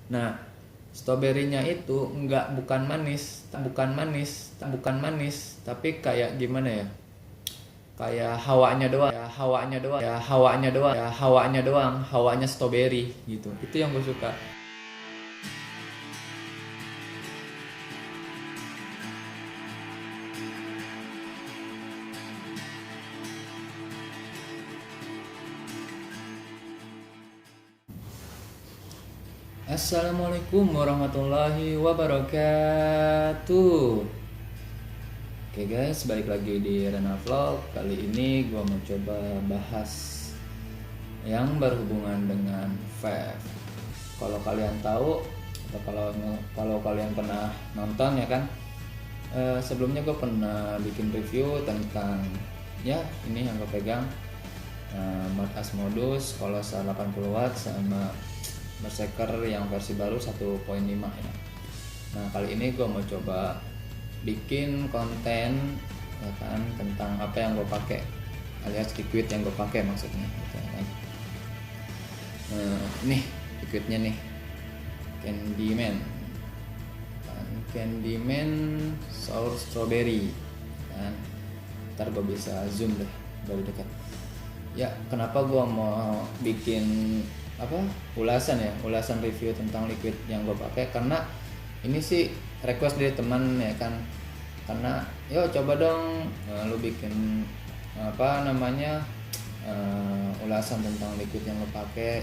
Nah, stroberinya itu bukan manis, tapi kayak gimana ya? Kayak hawanya doang, hawanya stroberi gitu. Itu yang gue suka. Assalamualaikum warahmatullahi wabarakatuh. Oke guys, balik lagi di Rena Vlog. Kali ini gue mau coba bahas yang berhubungan dengan vape. Kalau kalian tahu atau kalau kalian pernah nonton ya kan, sebelumnya gue pernah bikin review tentang ya ini yang gue pegang, Mod Asmodus Colossal 80 watt sama Berserker yang versi baru 1.5 ya. Nah kali ini gue mau coba bikin konten ya kan tentang apa yang gue pakai, alias liquid yang gue pakai maksudnya gitu, ya kan. Nih liquidnya nih, Candyman Sour Strawberry kan. Ntar gue bisa zoom deh dari dekat. Ya kenapa gue mau bikin ulasan review tentang liquid yang gue pakai, karena ini sih request dari teman ya kan. Karena yo coba dong lu bikin ulasan tentang liquid yang lu pakai,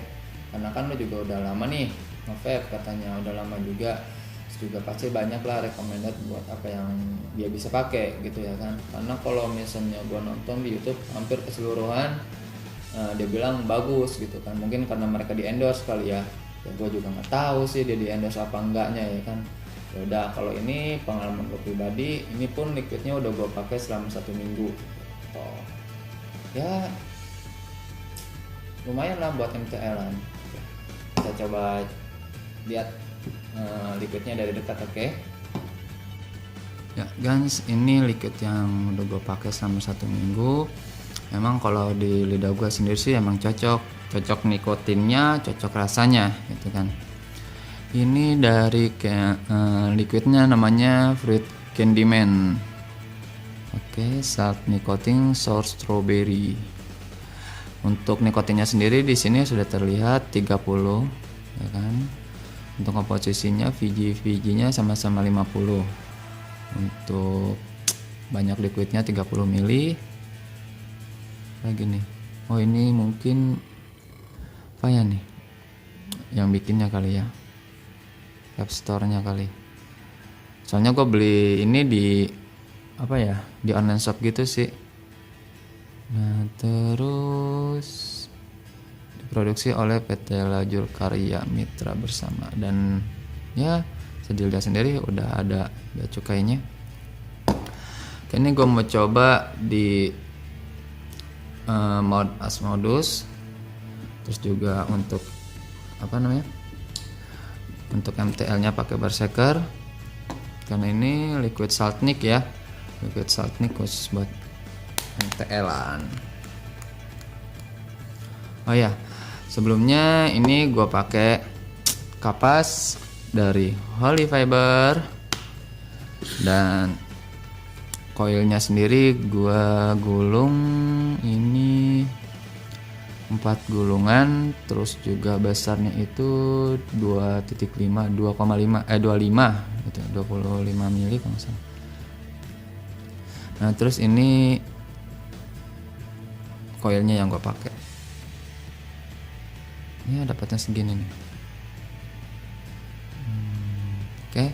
karena kan lu juga udah lama nih nge-vape, katanya udah lama juga. Terus juga pasti banyak lah recommended buat apa yang dia bisa pakai gitu ya kan. Karena kalau misalnya gua nonton di YouTube hampir keseluruhan dia bilang bagus gitu kan. Mungkin karena mereka di endorse kali ya. Ya gue juga nggak tahu sih dia di endorse apa enggaknya ya kan. Ya udah, kalau ini pengalaman gue pribadi, ini pun liquidnya udah gue pakai selama 1 minggu. Oh, ya lumayan lah buat MTL-an. Kita coba lihat liquidnya dari dekat, oke? Ya guys, ini liquid yang udah gue pakai selama 1 minggu. Emang kalau di lidah gue sendiri sih emang cocok nikotinnya, cocok rasanya gitu kan. Ini dari liquidnya namanya Fruit Candyman. Oke, salt nicotine sour strawberry. Untuk nikotinnya sendiri di sini sudah terlihat 30 ya kan. Untuk komposisinya VG-nya sama-sama 50. Untuk banyak liquidnya 30 ml. Lagi nih. Oh, ini mungkin apa ya nih? Yang bikinnya kali ya. App Store-nya kali. Soalnya gue beli ini di di online shop gitu sih. Nah terus diproduksi oleh PT Lajur Karya Mitra Bersama, dan ya sedilda sendiri udah ada bea cukainya. Ini gue mau coba di Mod Asmodus, terus juga untuk untuk MTL-nya pakai Berserker, karena ini liquid saltnik ya, liquid saltnik khusus buat MTL-an. Oh ya, sebelumnya ini gue pakai kapas dari Holy Fiber, dan koilnya sendiri gue gulung ini 4 gulungan, terus juga besarnya itu 2.5 25 gitu, 25 mili kalau salah. Nah terus ini koilnya yang gue pakai. Ini dapatnya segini nih. Oke.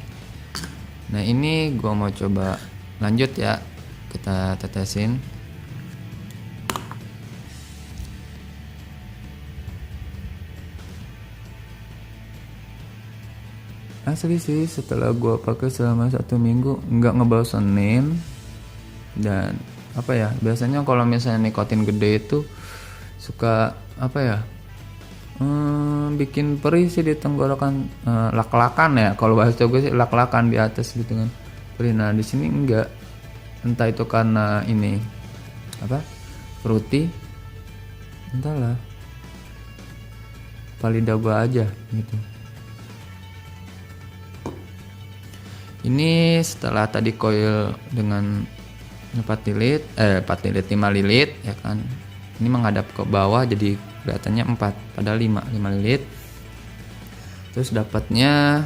Nah ini gue mau coba lanjut ya, kita tetesin. Asli sih setelah gue pakai selama 1 minggu nggak ngebosenin. Dan biasanya kalau misalnya nikotin gede itu suka bikin perih sih di tenggorokan, lak-lakan ya kalau bahasa gue sih, lak-lakan di atas gitu kan, perih. Nah di sini enggak, entah itu karena ini fruity, entahlah, lidah gue aja gitu. Ini setelah tadi coil dengan 4 lilit 5 lilit ya kan, ini menghadap ke bawah jadi kelihatannya 4 padahal 5 lilit. Terus dapatnya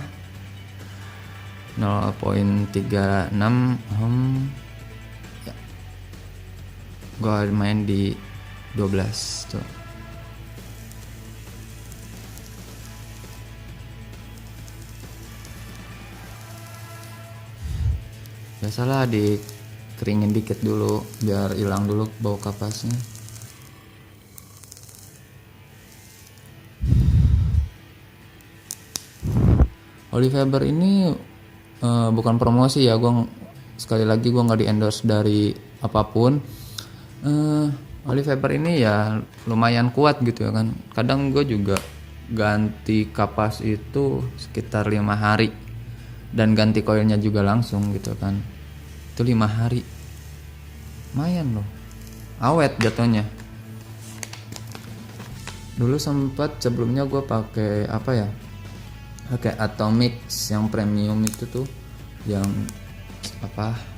0,36 ohm ya. Gua main di 12 tuh. Biasalah dikeringin dikit dulu biar hilang dulu bau kapasnya. Oliveber ini bukan promosi ya, sekali lagi gue nggak di endorse dari apapun. Oliveber ini ya lumayan kuat gitu ya kan. Kadang gue juga ganti kapas itu sekitar 5 hari dan ganti koilnya juga langsung gitu kan. Itu 5 hari lumayan loh, awet jatuhnya. Dulu sempat sebelumnya gue pakai pakai Atomix yang premium itu tuh, yang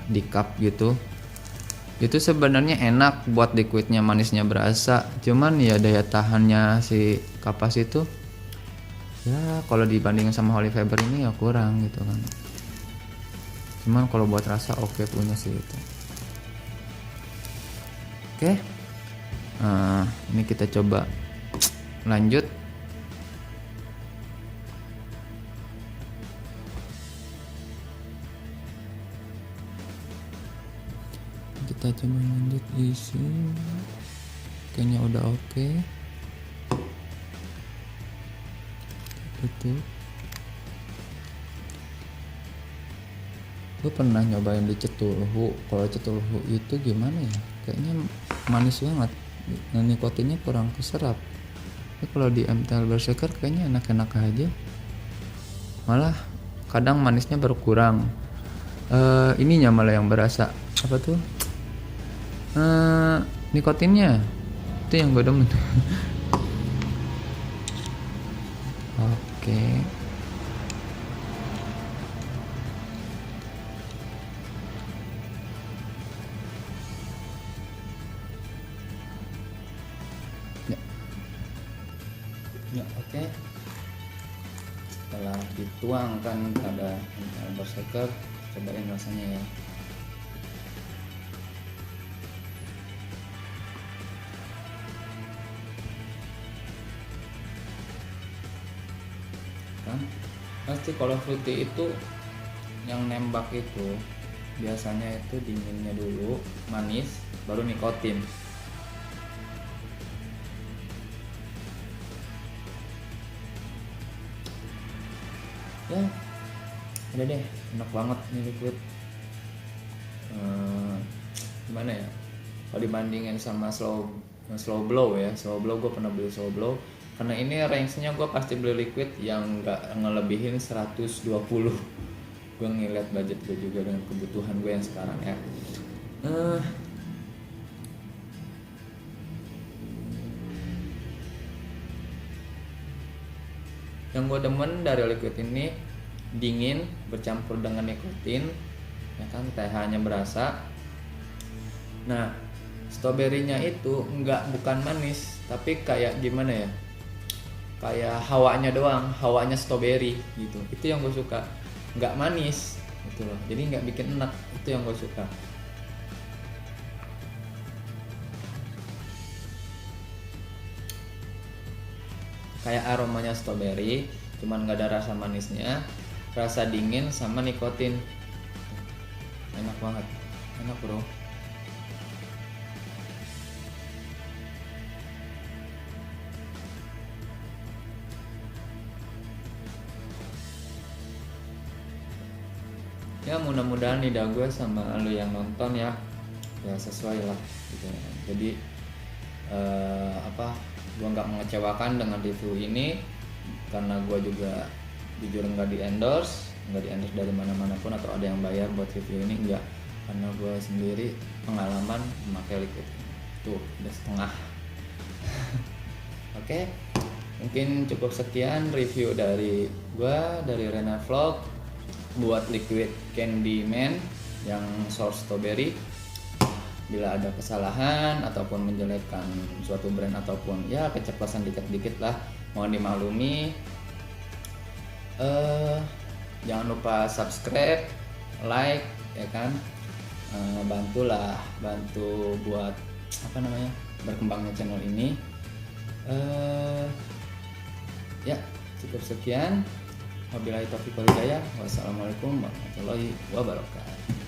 di cup gitu. Itu sebenarnya enak buat liquidnya, manisnya berasa, cuman ya daya tahannya si kapas itu ya kalau dibandingin sama Oliveber ini ya kurang gitu kan. Cuman kalau buat rasa oke punya sih itu. Oke. Ini kita coba lanjut. Kita coba lanjut isi. Kayaknya udah oke. Tutup. Gue pernah nyobain di Cetulhu. Kalau Cetulhu itu gimana ya, kayaknya manis banget, nikotinnya kurang keserap. Tapi kalau di MTL Berserker kayaknya enak-enak aja, malah kadang manisnya berkurang. Ininya malah yang berasa nikotinnya itu yang gue demen. Oke. Ya, oke. Setelah dituangkan pada MTL Berserker, cobain rasanya ya. Kan pasti kalau fruity itu yang nembak itu biasanya itu dinginnya dulu, manis, baru nikotin. Ya udah deh, enak banget nih liquid. Gimana ya, kalau dibandingin sama slow blow ya, slow blow gue pernah beli slow blow, karena ini range-nya gue pasti beli liquid yang gak ngelebihin 120. Gue ngeliat budget gue juga dengan kebutuhan gue yang sekarang ya. Yang gue demen dari liquid ini dingin bercampur dengan nikotin ya kan, TH-nya berasa. Nah, stroberinya itu bukan manis, tapi kayak gimana ya, kayak hawanya doang, hawanya stroberi gitu. Itu yang gue suka, nggak manis gitu loh, jadi nggak bikin enak. Itu yang gue suka. Kayak aromanya stroberi, cuman nggak ada rasa manisnya, rasa dingin sama nikotin. Enak banget, enak bro. Ya mudah-mudahan lidah gue sama lu yang nonton ya sesuai lah gitu. Jadi gue nggak mengecewakan dengan review ini, karena gue juga jujur nggak di endorse dari mana-mana pun atau ada yang bayar buat review ini, enggak, karena gue sendiri pengalaman memakai liquid tuh udah setengah. Oke, mungkin cukup sekian review dari gue, dari Rena Vlog. buat liquid Candyman yang source strawberry. Bila ada kesalahan ataupun menjelekkan suatu brand ataupun ya keceplosan dikit-dikit lah, mohon dimaklumi. Jangan lupa subscribe, like, ya kan. Bantu buat berkembangnya channel ini. Ya, cukup sekian. Wabillahi taufiq wal hidayah. Wassalamualaikum warahmatullahi wabarakatuh.